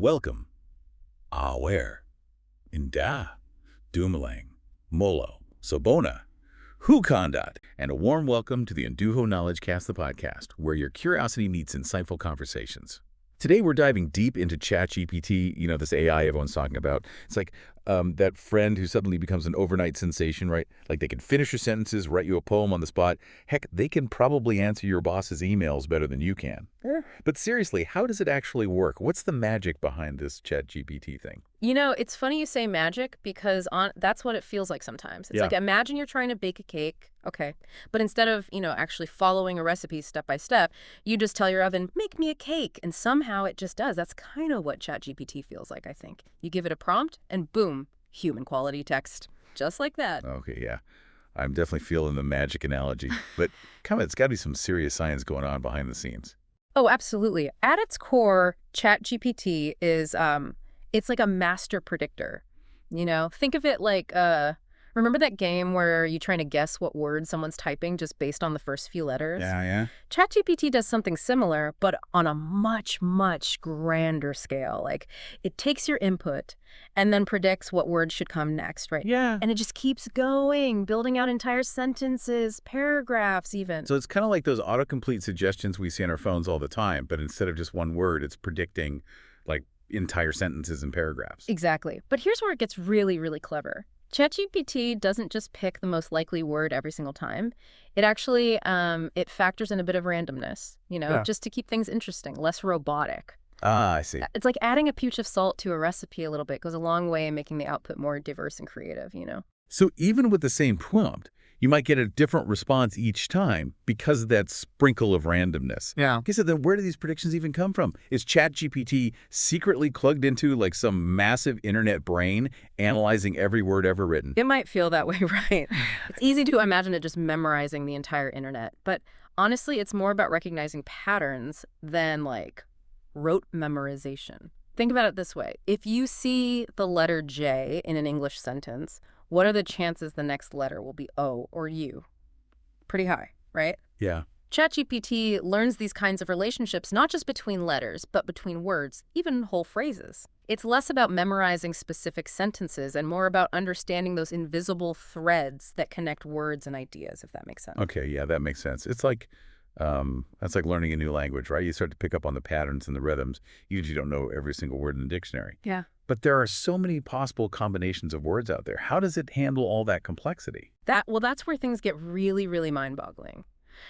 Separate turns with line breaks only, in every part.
Welcome, Aware, Inda, Dumalang, Molo, Sobona, Hukandat, and a warm welcome to the Nduho Knowledge Cast, the podcast, where your curiosity meets insightful conversations. Today, we're diving deep into ChatGPT, this AI everyone's talking about. It's like that friend who suddenly becomes an overnight sensation, right? Like they can finish your sentences, write you a poem on the spot. Heck, they can probably answer your boss's emails better than you can. But seriously, how does it actually work? What's the magic behind this ChatGPT thing?
It's funny you say magic because that's what it feels like sometimes. It's like, imagine you're trying to bake a cake, okay, but instead of, actually following a recipe step by step, you just tell your oven, make me a cake, and somehow it just does. That's kind of what ChatGPT feels like, I think. You give it a prompt, and boom, human quality text. Just like that.
Okay, yeah. I'm definitely feeling the magic analogy. But come on, it's got to be some serious science going on behind the scenes.
Oh, absolutely. At its core, ChatGPT is it's like a master predictor. Think of it like remember that game where you're trying to guess what word someone's typing just based on the first few letters?
Yeah.
ChatGPT does something similar, but on a much, much grander scale. Like, it takes your input and then predicts what word should come next, right?
Yeah.
And it just keeps going, building out entire sentences, paragraphs even.
So it's kind of like those autocomplete suggestions we see on our phones all the time, but instead of just one word, it's predicting like entire sentences and paragraphs.
Exactly. But here's where it gets really, really clever. ChatGPT doesn't just pick the most likely word every single time. It actually it factors in a bit of randomness, just to keep things interesting, less robotic.
Ah, I see.
It's like adding a pinch of salt to a recipe a little bit goes a long way in making the output more diverse and creative.
So even with the same prompt, you might get a different response each time because of that sprinkle of randomness.
Yeah.
Okay, so then where do these predictions even come from? Is ChatGPT secretly plugged into like some massive internet brain analyzing every word ever written?
It might feel that way, right? It's easy to imagine it just memorizing the entire internet. But honestly, it's more about recognizing patterns than like rote memorization. Think about it this way. If you see the letter J in an English sentence, what are the chances the next letter will be O or U? Pretty high, right?
Yeah.
ChatGPT learns these kinds of relationships not just between letters, but between words, even whole phrases. It's less about memorizing specific sentences and more about understanding those invisible threads that connect words and ideas, if that makes sense.
Okay, yeah, that makes sense. It's like that's like learning a new language, right? You start to pick up on the patterns and the rhythms, even if you don't know every single word in the dictionary.
Yeah.
But there are so many possible combinations of words out there. How does it handle all that complexity?
That's where things get really, really mind-boggling.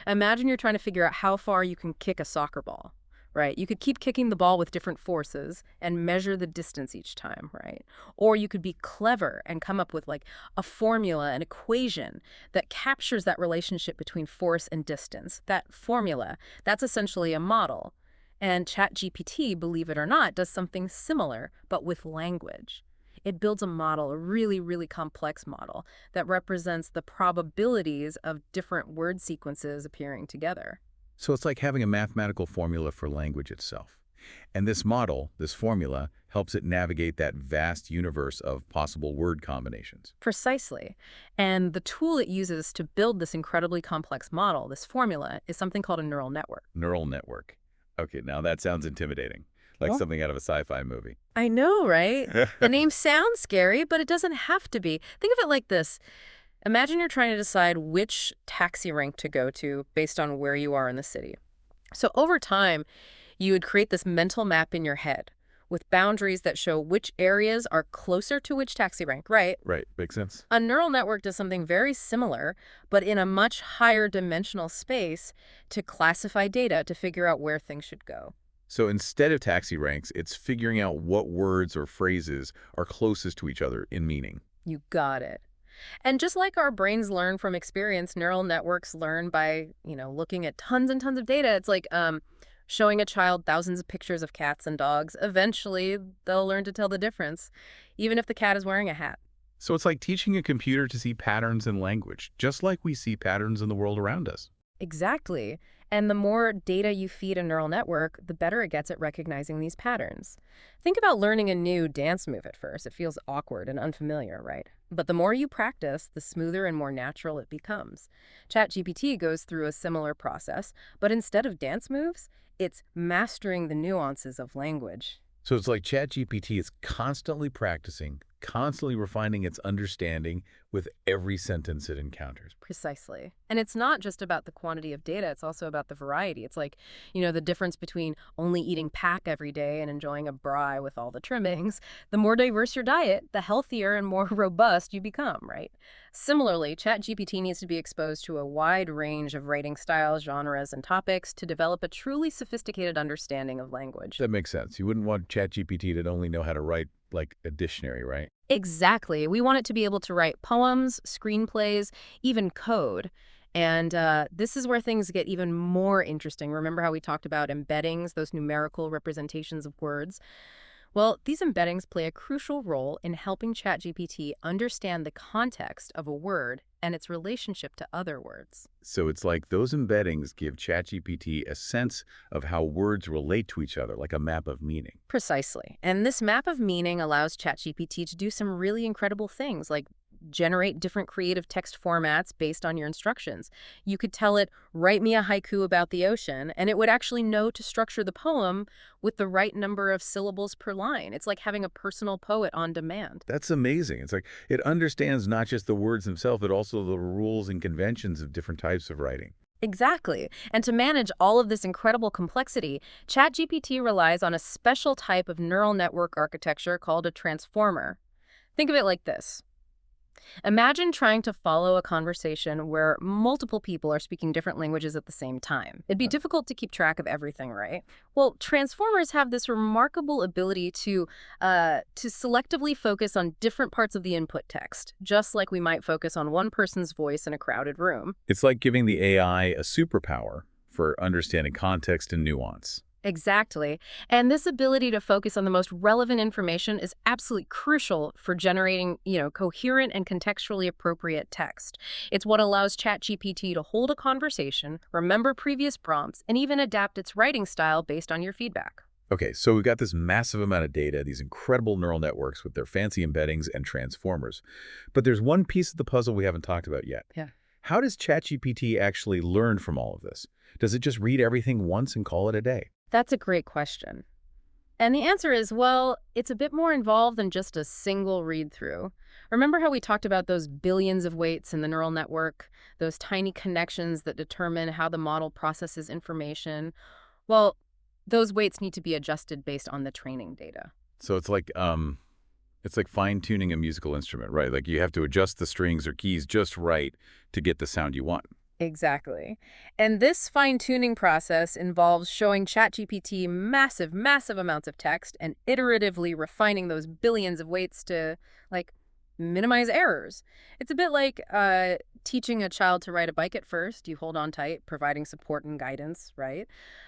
Imagine you're trying to figure out how far you can kick a soccer ball, right? You could keep kicking the ball with different forces and measure the distance each time, right? Or you could be clever and come up with like a formula, an equation that captures that relationship between force and distance. That formula, that's essentially a model. And ChatGPT, believe it or not, does something similar, but with language. It builds a model, a really, really complex model, that represents the probabilities of different word sequences appearing together.
So it's like having a mathematical formula for language itself. And this model, this formula, helps it navigate that vast universe of possible word combinations.
Precisely. And the tool it uses to build this incredibly complex model, this formula, is something called a neural network.
Neural network. Okay, now that sounds intimidating, like something out of a sci-fi movie.
I know, right? The name sounds scary, but it doesn't have to be. Think of it like this. Imagine you're trying to decide which taxi rank to go to based on where you are in the city. So over time, you would create this mental map in your head with boundaries that show which areas are closer to which taxi rank, right?
Right, makes sense.
A neural network does something very similar, but in a much higher dimensional space to classify data to figure out where things should go.
So instead of taxi ranks, it's figuring out what words or phrases are closest to each other in meaning.
You got it. And just like our brains learn from experience, neural networks learn by, looking at tons and tons of data. It's like showing a child thousands of pictures of cats and dogs. Eventually, they'll learn to tell the difference, even if the cat is wearing a hat.
So it's like teaching a computer to see patterns in language, just like we see patterns in the world around us.
Exactly. And the more data you feed a neural network, the better it gets at recognizing these patterns. Think about learning a new dance move at first. It feels awkward and unfamiliar, right? But the more you practice, the smoother and more natural it becomes. ChatGPT goes through a similar process, but instead of dance moves, it's mastering the nuances of language.
So it's like ChatGPT is constantly practicing, constantly refining its understanding with every sentence it encounters.
Precisely. And it's not just about the quantity of data, it's also about the variety. It's like, the difference between only eating pack every day and enjoying a braai with all the trimmings. The more diverse your diet, the healthier and more robust you become, right? Similarly, ChatGPT needs to be exposed to a wide range of writing styles, genres, and topics to develop a truly sophisticated understanding of language.
That makes sense. You wouldn't want ChatGPT to only know how to write like a dictionary, right?
Exactly. We want it to be able to write poems, screenplays, even code. And this is where things get even more interesting. Remember how we talked about embeddings, those numerical representations of words? Well, these embeddings play a crucial role in helping ChatGPT understand the context of a word and its relationship to other words.
So it's like those embeddings give ChatGPT a sense of how words relate to each other, like a map of meaning.
Precisely. And this map of meaning allows ChatGPT to do some really incredible things like generate different creative text formats based on your instructions. You could tell it, write me a haiku about the ocean, and it would actually know to structure the poem with the right number of syllables per line. It's like having a personal poet on demand.
That's amazing. It's like it understands not just the words themselves, but also the rules and conventions of different types of writing.
Exactly. And to manage all of this incredible complexity, ChatGPT relies on a special type of neural network architecture called a transformer. Think of it like this. Imagine trying to follow a conversation where multiple people are speaking different languages at the same time. It'd be difficult to keep track of everything, right? Well, transformers have this remarkable ability to selectively focus on different parts of the input text, just like we might focus on one person's voice in a crowded room.
It's like giving the AI a superpower for understanding context and nuance.
Exactly. And this ability to focus on the most relevant information is absolutely crucial for generating, coherent and contextually appropriate text. It's what allows ChatGPT to hold a conversation, remember previous prompts, and even adapt its writing style based on your feedback.
Okay, so we've got this massive amount of data, these incredible neural networks with their fancy embeddings and transformers. But there's one piece of the puzzle we haven't talked about yet.
Yeah.
How does ChatGPT actually learn from all of this? Does it just read everything once and call it a day?
That's a great question. And the answer is, well, it's a bit more involved than just a single read through. Remember how we talked about those billions of weights in the neural network, those tiny connections that determine how the model processes information? Well, those weights need to be adjusted based on the training data.
So it's like fine-tuning a musical instrument, right? Like you have to adjust the strings or keys just right to get the sound you want.
Exactly. And this fine-tuning process involves showing ChatGPT massive, massive amounts of text and iteratively refining those billions of weights to, like, minimize errors. It's a bit like teaching a child to ride a bike at first. You hold on tight, providing support and guidance, right?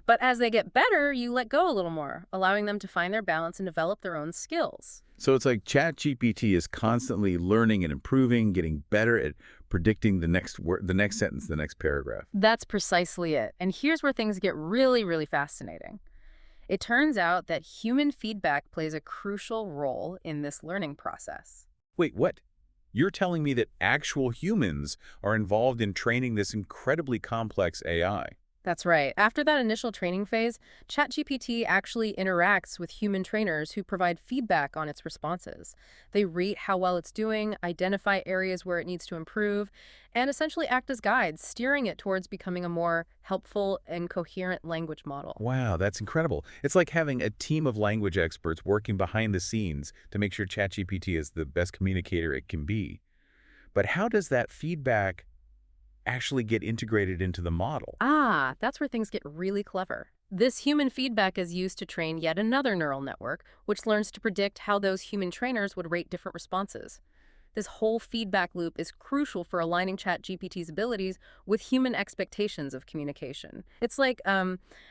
But as they get better, you let go a little more, allowing them to find their balance and develop their own skills.
So it's like ChatGPT is constantly learning and improving, getting better at predicting the next word, the next sentence, the next paragraph.
That's precisely it. And here's where things get really, really fascinating. It turns out that human feedback plays a crucial role in this learning process.
Wait, what? You're telling me that actual humans are involved in training this incredibly complex AI?
That's right. After that initial training phase, ChatGPT actually interacts with human trainers who provide feedback on its responses. They rate how well it's doing, identify areas where it needs to improve, and essentially act as guides, steering it towards becoming a more helpful and coherent language model.
Wow, that's incredible. It's like having a team of language experts working behind the scenes to make sure ChatGPT is the best communicator it can be. But how does that feedback actually get integrated into the model?
Ah, that's where things get really clever. This human feedback is used to train yet another neural network, which learns to predict how those human trainers would rate different responses. This whole feedback loop is crucial for aligning ChatGPT's abilities with human expectations of communication. It's like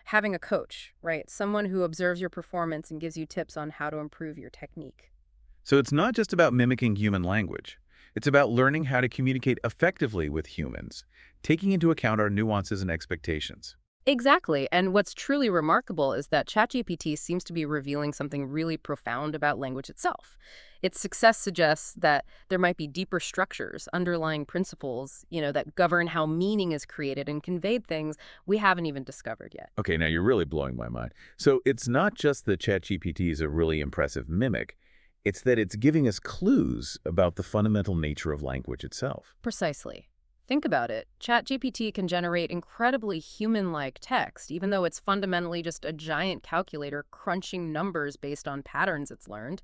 having a coach, right? Someone who observes your performance and gives you tips on how to improve your technique.
So it's not just about mimicking human language. It's about learning how to communicate effectively with humans, taking into account our nuances and expectations.
Exactly. And what's truly remarkable is that ChatGPT seems to be revealing something really profound about language itself. Its success suggests that there might be deeper structures, underlying principles, that govern how meaning is created and conveyed, things we haven't even discovered yet.
Okay, now you're really blowing my mind. So it's not just that ChatGPT is a really impressive mimic, it's that it's giving us clues about the fundamental nature of language itself.
Precisely. Think about it. ChatGPT can generate incredibly human-like text, even though it's fundamentally just a giant calculator crunching numbers based on patterns it's learned.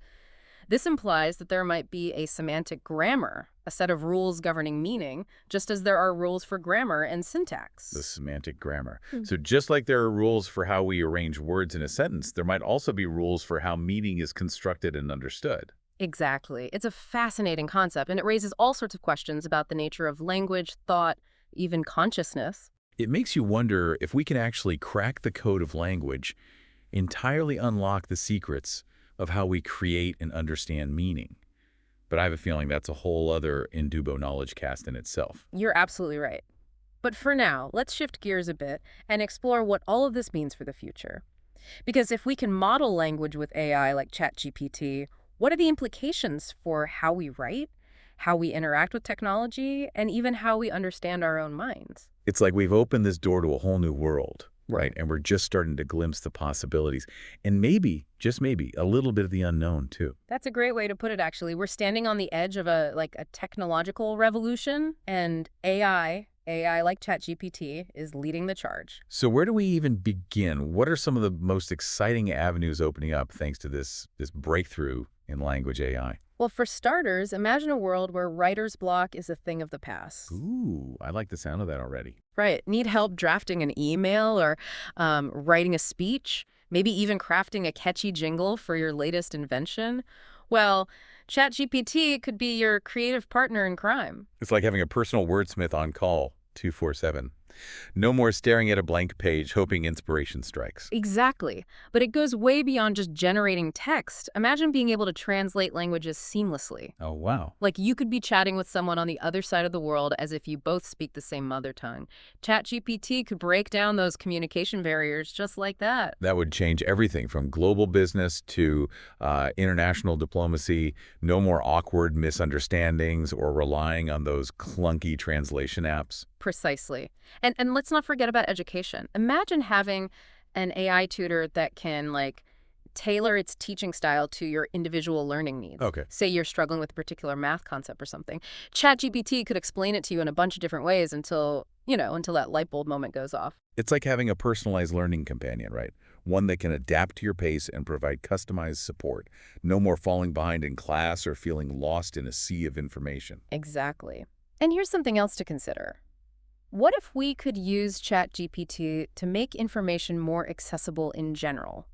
This implies that there might be a semantic grammar, a set of rules governing meaning, just as there are rules for grammar and
The
syntax.
semantic grammar. So just like there are rules for how we arrange words in a sentence, there might also be rules for how meaning is constructed and understood.
Exactly. It's a fascinating concept, and it raises all sorts of questions about the nature of language, thought, even consciousness.
It makes you wonder if we can actually crack the code of language, entirely unlock the secrets of how we create and understand meaning. But I have a feeling that's a whole other Indubo knowledge cast in itself.
You're absolutely right. But for now, let's shift gears a bit and explore what all of this means for the future. Because if we can model language with AI like ChatGPT, what are the implications for how we write, how we interact with technology, and even how we understand our own minds?
It's like we've opened this door to a whole new world, right? And we're just starting to glimpse the possibilities. And maybe, just maybe, a little bit of the unknown, too.
That's a great way to put it, actually. We're standing on the edge of a technological revolution, and AI like ChatGPT, is leading the charge.
So where do we even begin? What are some of the most exciting avenues opening up thanks to this breakthrough in language AI?
Well, for starters, imagine a world where writer's block is a thing of the past.
Ooh, I like the sound of that already.
Right. Need help drafting an email or writing a speech? Maybe even crafting a catchy jingle for your latest invention? Well, ChatGPT could be your creative partner in crime.
It's like having a personal wordsmith on call 24/7. No more staring at a blank page hoping inspiration strikes.
Exactly. But it goes way beyond just generating text. Imagine being able to translate languages seamlessly.
Oh, wow.
Like you could be chatting with someone on the other side of the world as if you both speak the same mother tongue. ChatGPT could break down those communication barriers just like that.
That would change everything from global business to international diplomacy. No more awkward misunderstandings or relying on those clunky translation apps.
Precisely. And let's not forget about education. Imagine having an AI tutor that can tailor its teaching style to your individual learning needs.
Okay.
Say you're struggling with a particular math concept or something. ChatGPT could explain it to you in a bunch of different ways until that light bulb moment goes off.
It's like having a personalized learning companion, right? One that can adapt to your pace and provide customized support. No more falling behind in class or feeling lost in a sea of information.
Exactly. And here's something else to consider. What if we could use ChatGPT to make information more accessible in general?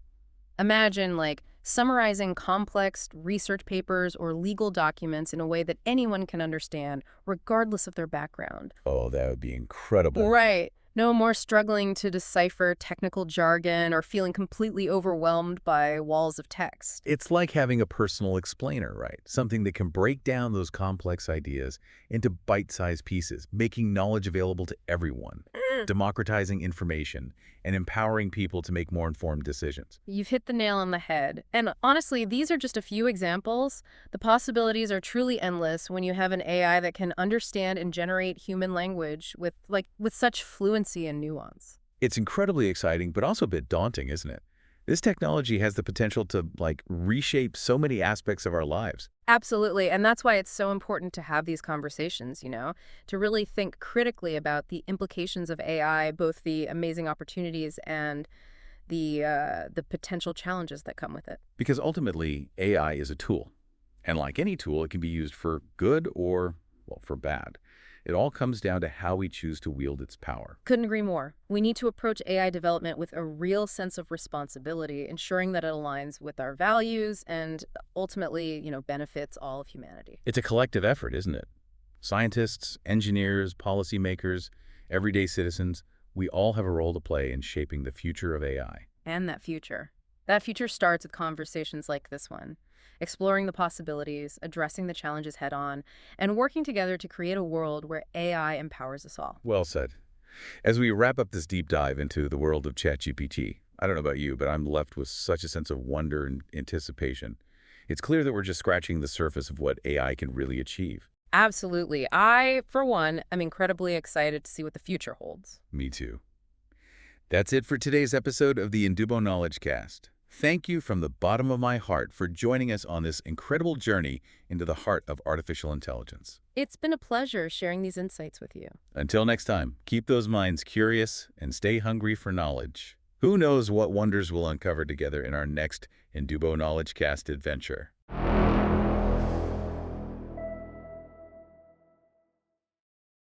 Imagine, summarizing complex research papers or legal documents in a way that anyone can understand, regardless of their background.
Oh, that would be incredible.
Right. No more struggling to decipher technical jargon or feeling completely overwhelmed by walls of text.
It's like having a personal explainer, right? Something that can break down those complex ideas into bite-sized pieces, making knowledge available to everyone, democratizing information, and empowering people to make more informed decisions.
You've hit the nail on the head. And honestly, these are just a few examples. The possibilities are truly endless when you have an AI that can understand and generate human language with such fluency and nuance.
It's incredibly exciting, but also a bit daunting, isn't it? This technology has the potential to, reshape so many aspects of our lives.
Absolutely. And that's why it's so important to have these conversations, to really think critically about the implications of AI, both the amazing opportunities and the potential challenges that come with it.
Because ultimately, AI is a tool. And like any tool, it can be used for good or, well, for bad. It all comes down to how we choose to wield its power.
Couldn't agree more. We need to approach AI development with a real sense of responsibility, ensuring that it aligns with our values and ultimately, benefits all of humanity.
It's a collective effort, isn't it? Scientists, engineers, policymakers, everyday citizens, we all have a role to play in shaping the future of AI.
And that future. That future starts with conversations like this one, exploring the possibilities, addressing the challenges head on, and working together to create a world where AI empowers us all.
Well said. As we wrap up this deep dive into the world of ChatGPT, I don't know about you, but I'm left with such a sense of wonder and anticipation. It's clear that we're just scratching the surface of what AI can really achieve.
Absolutely. I, for one, am incredibly excited to see what the future holds.
Me too. That's it for today's episode of the Indubo Knowledge Cast. Thank you from the bottom of my heart for joining us on this incredible journey into the heart of artificial intelligence.
It's been a pleasure sharing these insights with you.
Until next time, keep those minds curious and stay hungry for knowledge. Who knows what wonders we'll uncover together in our next Indubo Knowledge Cast adventure.